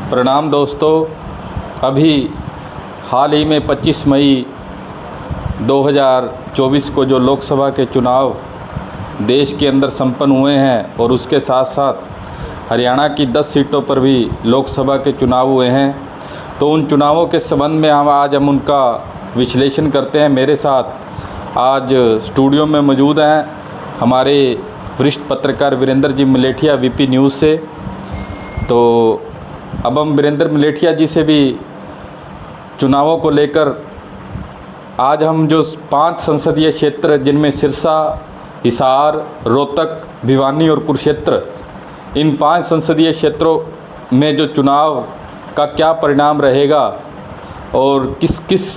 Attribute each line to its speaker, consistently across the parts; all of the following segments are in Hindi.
Speaker 1: प्रणाम दोस्तों। अभी हाल ही में 25 मई 2024 को जो लोकसभा के चुनाव देश के अंदर संपन्न हुए हैं और उसके साथ साथ हरियाणा की 10 सीटों पर भी लोकसभा के चुनाव हुए हैं, तो उन चुनावों के संबंध में हम उनका विश्लेषण करते हैं। मेरे साथ आज स्टूडियो में मौजूद हैं हमारे वरिष्ठ पत्रकार वीरेंद्र जी मलेठिया वीपी न्यूज़ से। तो अब हम वीरेंद्र मलेठिया जी से भी चुनावों को लेकर आज हम जो 5 संसदीय क्षेत्र जिनमें सिरसा, हिसार, रोहतक, भिवानी और कुरुक्षेत्र, इन 5 संसदीय क्षेत्रों में जो चुनाव का क्या परिणाम रहेगा और किस किस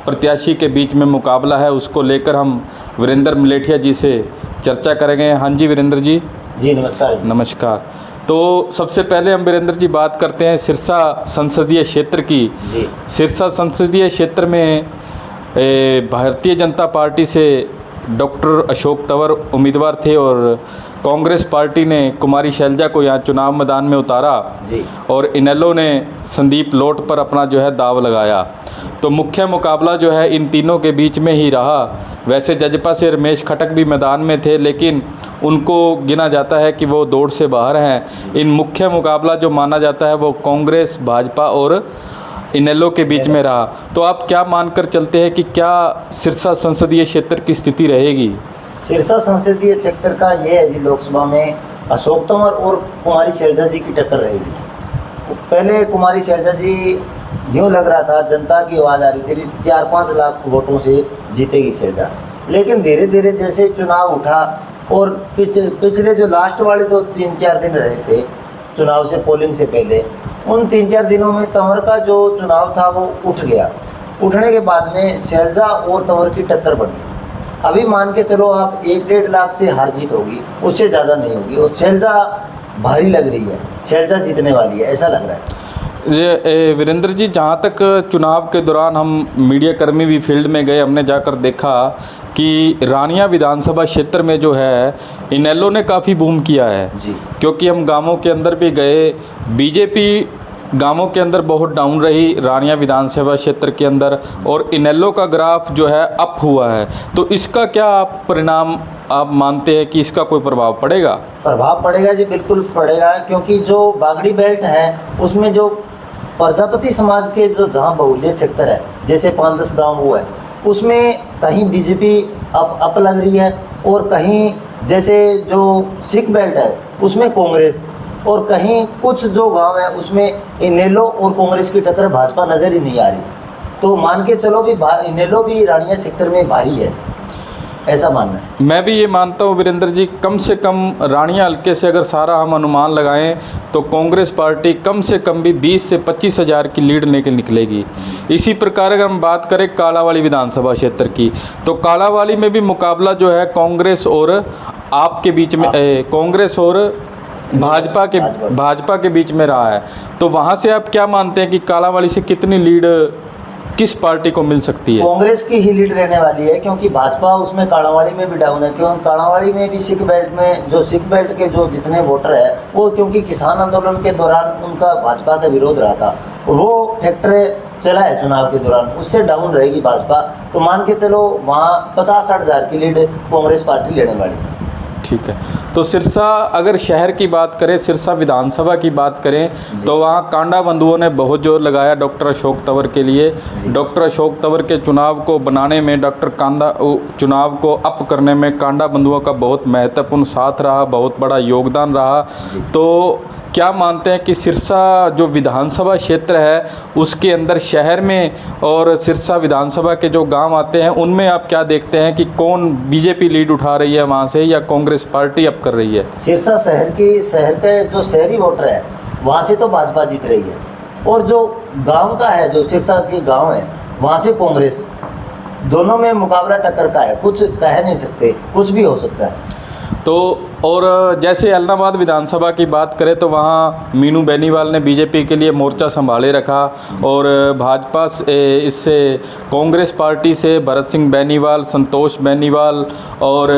Speaker 1: प्रत्याशी के बीच में मुकाबला है, उसको लेकर हम वीरेंद्र मलेठिया जी से चर्चा करेंगे। हाँ जी वीरेंद्र जी।
Speaker 2: जी नमस्कार।
Speaker 1: नमस्कार। तो सबसे पहले हम वीरेंद्र जी बात करते हैं सिरसा संसदीय क्षेत्र की। सिरसा संसदीय क्षेत्र में भारतीय जनता पार्टी से डॉक्टर अशोक तंवर उम्मीदवार थे और कांग्रेस पार्टी ने कुमारी शैलजा को यहाँ चुनाव मैदान में उतारा और इनेलो ने संदीप लोट पर अपना जो है दाव लगाया। तो मुख्य मुकाबला जो है इन तीनों के बीच में ही रहा। वैसे जजपा से रमेश खटक भी मैदान में थे, लेकिन उनको गिना जाता है कि वो दौड़ से बाहर हैं। इन मुख्य मुकाबला जो माना जाता है वो कांग्रेस, भाजपा और इनेलो के बीच में रहा। तो आप क्या मानकर चलते हैं कि क्या सिरसा संसदीय क्षेत्र की स्थिति रहेगी?
Speaker 2: सिरसा संसदीय क्षेत्र का ये है जी, लोकसभा में अशोक तंवर और कुमारी शैलजा जी की टक्कर रहेगी। पहले कुमारी शैलजा जी यूँ लग रहा था, जनता की आवाज़ आ रही थी, 4-5 लाख वोटों से जीतेगी शैलजा। लेकिन धीरे धीरे जैसे चुनाव उठा और पिछले जो लास्ट वाले 2-3-4 दिन रहे थे चुनाव से, पोलिंग से पहले, उन 3-4 दिनों में तंवर का जो चुनाव था वो उठ गया। उठने के बाद में शैलजा और तंवर की टक्कर बढ़ी। अभी मान के चलो आप 1-1.5 लाख से हार जीत होगी, उससे ज़्यादा नहीं होगी। और शैलजा भारी लग रही है, शैलजा जीतने वाली है, ऐसा लग रहा है।
Speaker 1: ये वीरेंद्र जी, जहाँ तक चुनाव के दौरान हम मीडिया कर्मी भी फील्ड में गए, हमने जाकर देखा कि रानिया विधानसभा क्षेत्र में जो है इनेलो ने काफ़ी बूम किया है
Speaker 2: जी।
Speaker 1: क्योंकि हम गांवों के अंदर भी गए, बीजेपी गांवों के अंदर बहुत डाउन रही रानिया विधानसभा क्षेत्र के अंदर, और इनेलो का ग्राफ जो है अप हुआ है। तो इसका क्या आप परिणाम आप मानते हैं कि इसका कोई प्रभाव पड़ेगा?
Speaker 2: प्रभाव पड़ेगा जी, बिल्कुल पड़ेगा। क्योंकि जो बागड़ी बेल्ट है उसमें जो प्रजापति समाज के जो जहाँ बहुल्य क्षेत्र है, जैसे 5-10 गाँव वो है, उसमें कहीं बीजेपी अप लग रही है और कहीं जैसे जो सिख बेल्ट है उसमें कांग्रेस, और कहीं कुछ जो गांव है उसमें इनेलो और कांग्रेस की टक्कर भाजपा नज़र ही नहीं आ रही। तो मान के चलो भी इनेलो भी रानिया क्षेत्र में भारी है, ऐसा मानना है।
Speaker 1: मैं भी ये मानता हूँ वीरेंद्र जी, कम से कम रानिया हल्के से अगर सारा हम अनुमान लगाएं तो कांग्रेस पार्टी कम से कम भी 20 से 25 हज़ार की लीड लेकर निकलेगी। इसी प्रकार अगर हम बात करें कालावाली विधानसभा क्षेत्र की, तो कालावाली में भी मुकाबला जो है कांग्रेस और आपके बीच में, कांग्रेस और भाजपा के बीच में रहा है। तो वहाँ से आप क्या मानते हैं कि कालावाली से कितनी लीड किस पार्टी को मिल सकती है?
Speaker 2: कांग्रेस की ही लीड रहने वाली है, क्योंकि भाजपा उसमें कालावाड़ी में भी डाउन है। क्योंकि कालावाड़ी में भी सिख बेल्ट में जो सिख बेल्ट के जो जितने वोटर है वो, क्योंकि किसान आंदोलन के दौरान उनका भाजपा का विरोध रहा था, वो फैक्टर चला है चुनाव के दौरान, उससे डाउन रहेगी भाजपा। तो मान के चलो वहाँ 50-60 हज़ार की लीड कांग्रेस पार्टी लेने वाली है।
Speaker 1: ठीक है। तो सिरसा, अगर शहर की बात करें, सिरसा विधानसभा की बात करें, तो वहाँ कांडा बंधुओं ने बहुत जोर लगाया डॉक्टर अशोक तंवर के लिए। डॉक्टर अशोक तंवर के चुनाव को बनाने में, चुनाव को अप करने में कांडा बंधुओं का बहुत महत्वपूर्ण साथ रहा, बहुत बड़ा योगदान रहा। तो क्या मानते हैं कि सिरसा जो विधानसभा क्षेत्र है उसके अंदर शहर में और सिरसा विधानसभा के जो गांव आते हैं उनमें आप क्या देखते हैं कि कौन बीजेपी लीड उठा रही है वहां से, या कांग्रेस पार्टी अप कर रही है?
Speaker 2: सिरसा शहर के जो शहरी वोटर है वहाँ से तो भाजपा जीत रही है, और जो गाँव का है, जो सिरसा के गाँव है, वहाँ से कांग्रेस। दोनों में मुकाबला टक्कर का है, कुछ कह नहीं सकते, कुछ भी हो सकता है।
Speaker 1: तो और जैसे एलनाबाद विधानसभा की बात करें तो वहाँ मीनू बेनीवाल ने बीजेपी के लिए मोर्चा संभाले रखा और भाजपा से इससे कांग्रेस पार्टी से भरत सिंह बेनीवाल, संतोष बेनीवाल और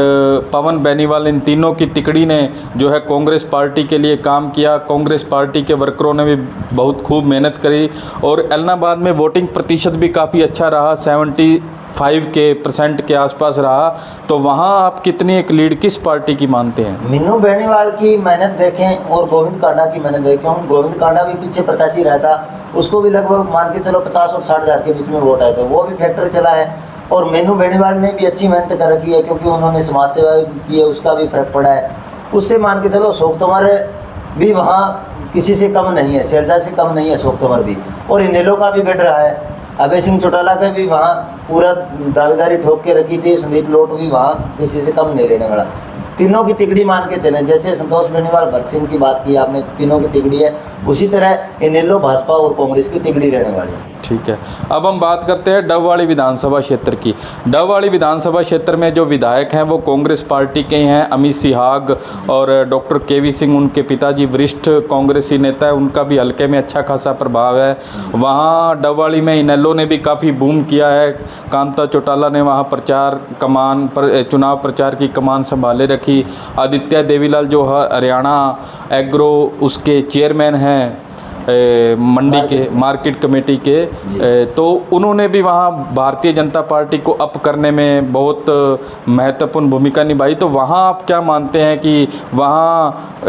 Speaker 1: पवन बेनीवाल, इन तीनों की तिकड़ी ने जो है कांग्रेस पार्टी के लिए काम किया। कांग्रेस पार्टी के वर्करों ने भी बहुत खूब मेहनत करी और एलनाबाद में वोटिंग प्रतिशत भी काफ़ी अच्छा रहा, 75% के आसपास रहा। तो वहाँ आप कितनी एक लीड किस पार्टी की मानते हैं?
Speaker 2: मीनू बेनीवाल की मेहनत देखें और गोविंद कांडा की मेहनत देखें। गोविंद कांडा भी पीछे प्रत्याशी रहता, उसको भी लगभग मान के चलो 50 और 60 हज़ार के बीच में वोट आए थे, वो भी फैक्टर चला है। और मीनू बेनीवाल ने भी अच्छी मेहनत कर रखी है क्योंकि उन्होंने समाज सेवा की है, उसका भी फर्क पड़ा है। उससे मान के चलो अशोक तंवर भी वहाँ किसी से कम नहीं है, शैलजा से कम नहीं है अशोक तंवर भी। और इनेलो का भी गढ़ रहा है, अभय सिंह चौटाला का भी वहाँ पूरा दावेदारी ठोक के रखी थी। संदीप लोट भी वहाँ किसी से कम नहीं रहने वाला। तीनों की तिकड़ी मान के चलें, जैसे संतोष बेनीवाल, भरत सिंह की बात की आपने, तीनों की तिकड़ी है, उसी तरह इनेलो, भाजपा और कांग्रेस की तिकड़ी रहने वाली है।
Speaker 1: ठीक है, अब हम बात करते हैं डबवाड़ी विधानसभा क्षेत्र की। डबवाड़ी विधानसभा क्षेत्र में जो विधायक हैं वो कांग्रेस पार्टी के हैं, अमित सिहाग और डॉक्टर केवी सिंह, उनके पिताजी वरिष्ठ कांग्रेसी नेता है, उनका भी हल्के में अच्छा खासा प्रभाव है। वहाँ डबवाड़ी में इनेलो ने भी काफ़ी बूम किया है। कांता चौटाला ने वहाँ चुनाव प्रचार की कमान संभाले रखी। आदित्य देवीलाल जो हरियाणा एग्रो उसके चेयरमैन हैं मंडी के मार्केट कमेटी के, तो उन्होंने भी वहाँ भारतीय जनता पार्टी को अप करने में बहुत महत्वपूर्ण भूमिका निभाई। तो वहाँ आप क्या मानते हैं कि वहाँ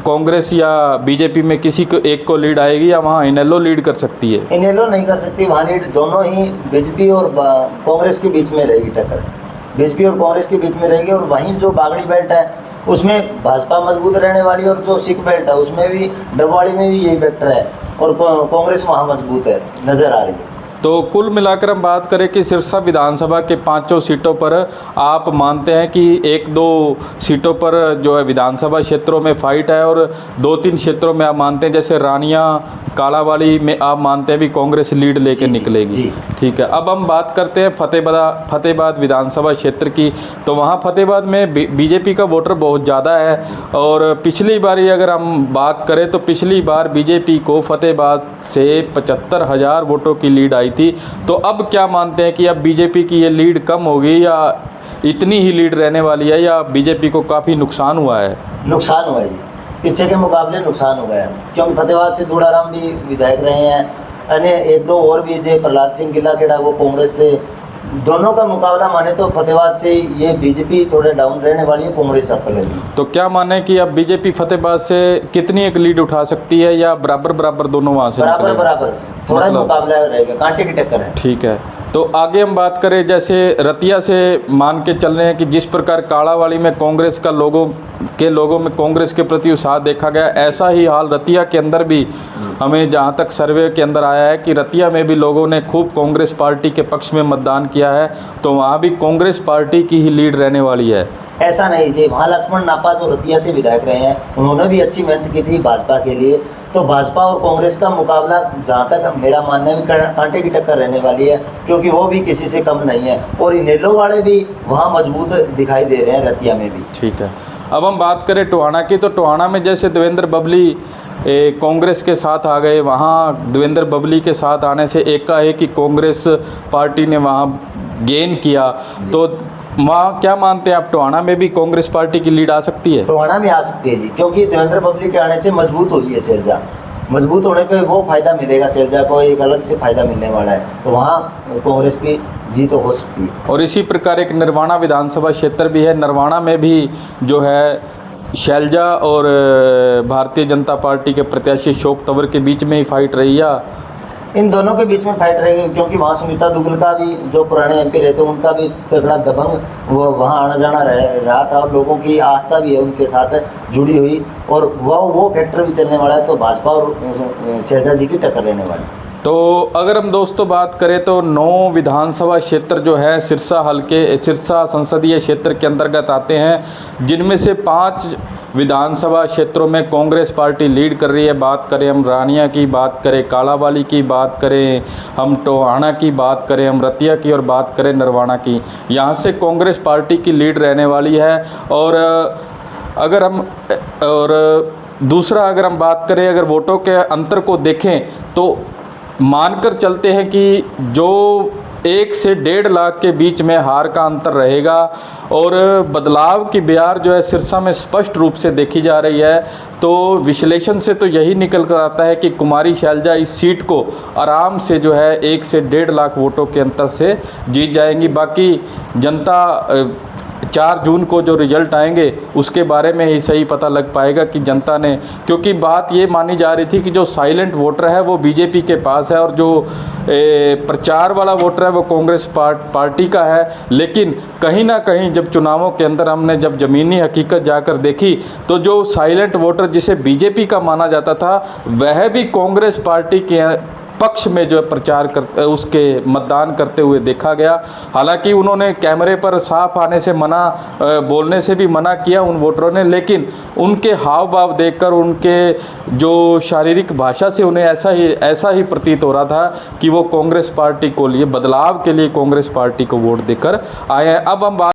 Speaker 1: कांग्रेस या बीजेपी में किसी को एक को लीड आएगी या वहाँ इनेलो लीड कर सकती है?
Speaker 2: इनेलो नहीं कर सकती, वहाँ लीड दोनों ही बीजेपी और कांग्रेस के बीच में रहेगी टक्कर, बीजेपी और कांग्रेस के बीच में रहेगी। और वहीं जो बागड़ी बेल्ट है उसमें भाजपा मजबूत रहने वाली है और जो सिख बेल्ट है उसमें भी डबवाड़ी में भी यही वेक्टर है और कांग्रेस वहाँ मजबूत है, नज़र आ रही है।
Speaker 1: तो कुल मिलाकर हम बात करें कि सिरसा विधानसभा के 5 सीटों पर आप मानते हैं कि 1-2 सीटों पर जो है विधानसभा क्षेत्रों में फाइट है और 2-3 क्षेत्रों में आप मानते हैं जैसे रानिया, कालावाड़ी में आप मानते हैं भी कांग्रेस लीड लेके निकलेगी। ठीक है, अब हम बात करते हैं फतेहाबाद विधानसभा क्षेत्र की। तो वहाँ फतेहाबाद में बीजेपी का वोटर बहुत ज़्यादा है और पिछली बार अगर हम बात करें तो पिछली बार बीजेपी को फतेहाबाद से 75,000 वोटों की लीड आई थी। तो अब क्या मानते हैं कि अब बीजेपी की ये लीड कम होगी या इतनी ही लीड रहने वाली है या बीजेपी को काफ़ी नुकसान हुआ है?
Speaker 2: नुकसान हुआ है जी, पीछे के मुकाबले नुकसान हुआ है क्योंकि फतेहाबाद से दूड़ाराम भी विधायक रहे हैं, अन्य 1-2 और भी जो प्रहलाद सिंह गिल्लाखेड़ा वो कांग्रेस से, दोनों का मुकाबला माने तो फतेहाबाद से ये बीजेपी थोड़े डाउन रहने वाली है, कांग्रेस अप लगेगी।
Speaker 1: तो क्या माने कि अब बीजेपी फतेहाबाद से कितनी एक लीड उठा सकती है या बराबर दोनों वहाँ से?
Speaker 2: बराबर थोड़ा मतलब मुकाबला रहेगा, कांटे की टक्कर है।
Speaker 1: ठीक है, तो आगे हम बात करें जैसे रतिया से मान के चल रहे हैं कि जिस प्रकार कालावाड़ी में कांग्रेस का लोगों में कांग्रेस के प्रति उत्साह देखा गया, ऐसा ही हाल रतिया के अंदर भी हमें जहां तक सर्वे के अंदर आया है कि रतिया में भी लोगों ने खूब कांग्रेस पार्टी के पक्ष में मतदान किया है। तो वहाँ भी कांग्रेस पार्टी की ही लीड रहने वाली है।
Speaker 2: ऐसा नहीं जी, वहाँ लक्ष्मण नापा जो रतिया से विधायक रहे हैं उन्होंने भी अच्छी मेहनत की थी भाजपा के लिए। तो भाजपा और कांग्रेस का मुकाबला जहाँ तक मेरा मानना है कांटे की टक्कर रहने वाली है क्योंकि वो भी किसी से कम नहीं है और इनेलो वाले भी वहाँ मजबूत दिखाई दे रहे हैं रतिया में भी।
Speaker 1: ठीक है, अब हम बात करें टोहाना की। तो टोहाना में जैसे देवेंद्र बबली कांग्रेस के साथ आ गए, वहाँ देवेंद्र बबली के साथ आने से एकाएक ही कांग्रेस पार्टी ने वहाँ गेन किया। तो वहाँ क्या मानते हैं आप, टोहाना में भी कांग्रेस पार्टी की लीड आ सकती है?
Speaker 2: टोहाना में आ सकती है जी, क्योंकि देवेंद्र बबली के आने से मजबूत हुई है शैलजा, मजबूत होने पे वो फ़ायदा मिलेगा, शैलजा को एक अलग से फ़ायदा मिलने वाला है। तो वहाँ कांग्रेस की जीत हो सकती है।
Speaker 1: और इसी प्रकार एक नरवाना विधानसभा क्षेत्र भी है। नरवाना में भी जो है शैलजा और भारतीय जनता पार्टी के प्रत्याशी अशोक तंवर के बीच में ही फाइट रही है।
Speaker 2: इन दोनों के बीच में फाइट रहेगी क्योंकि वहाँ सुनीता दुग्गल का भी जो पुराने एमपी रहते हैं उनका भी तगड़ा दबंग वो वहाँ आना जाना रहा था और लोगों की आस्था भी है उनके साथ जुड़ी हुई और वो फैक्टर भी चलने वाला है। तो भाजपा और शैलजा जी की टक्कर रहने वाली है।
Speaker 1: तो अगर हम दोस्तों बात करें तो 9 विधानसभा क्षेत्र जो है सिरसा संसदीय क्षेत्र के अंतर्गत आते हैं, जिनमें से 5 विधानसभा क्षेत्रों में कांग्रेस पार्टी लीड कर रही है। बात करें हम रानिया की, बात करें कालावाली की, बात करें हम टोहाना की, बात करें हम रतिया की और बात करें नरवाना की, यहाँ से कांग्रेस पार्टी की लीड रहने वाली है। और अगर हम और दूसरा अगर हम बात करें, अगर वोटों के अंतर को देखें तो मानकर चलते हैं कि जो 1 से 1.5 लाख के बीच में हार का अंतर रहेगा और बदलाव की बयार जो है सिरसा में स्पष्ट रूप से देखी जा रही है। तो विश्लेषण से तो यही निकल कर आता है कि कुमारी शैलजा इस सीट को आराम से जो है 1 से 1.5 लाख वोटों के अंतर से जीत जाएंगी। बाकी जनता 4 जून को जो रिजल्ट आएंगे उसके बारे में ही सही पता लग पाएगा कि जनता ने, क्योंकि बात ये मानी जा रही थी कि जो साइलेंट वोटर है वो बीजेपी के पास है और जो प्रचार वाला वोटर है वो कांग्रेस पार्टी का है। लेकिन कहीं ना कहीं जब चुनावों के अंदर हमने जब ज़मीनी हकीकत जाकर देखी तो जो साइलेंट वोटर जिसे बीजेपी का माना जाता था वह भी कांग्रेस पार्टी के पक्ष में जो है प्रचार कर उसके मतदान करते हुए देखा गया। हालांकि उन्होंने कैमरे पर साफ आने से मना, बोलने से भी मना किया उन वोटरों ने, लेकिन उनके हाव भाव देखकर, उनके जो शारीरिक भाषा से उन्हें ऐसा ही प्रतीत हो रहा था कि वो कांग्रेस पार्टी को लिए, बदलाव के लिए कांग्रेस पार्टी को वोट देकर आए हैं। अब हम बात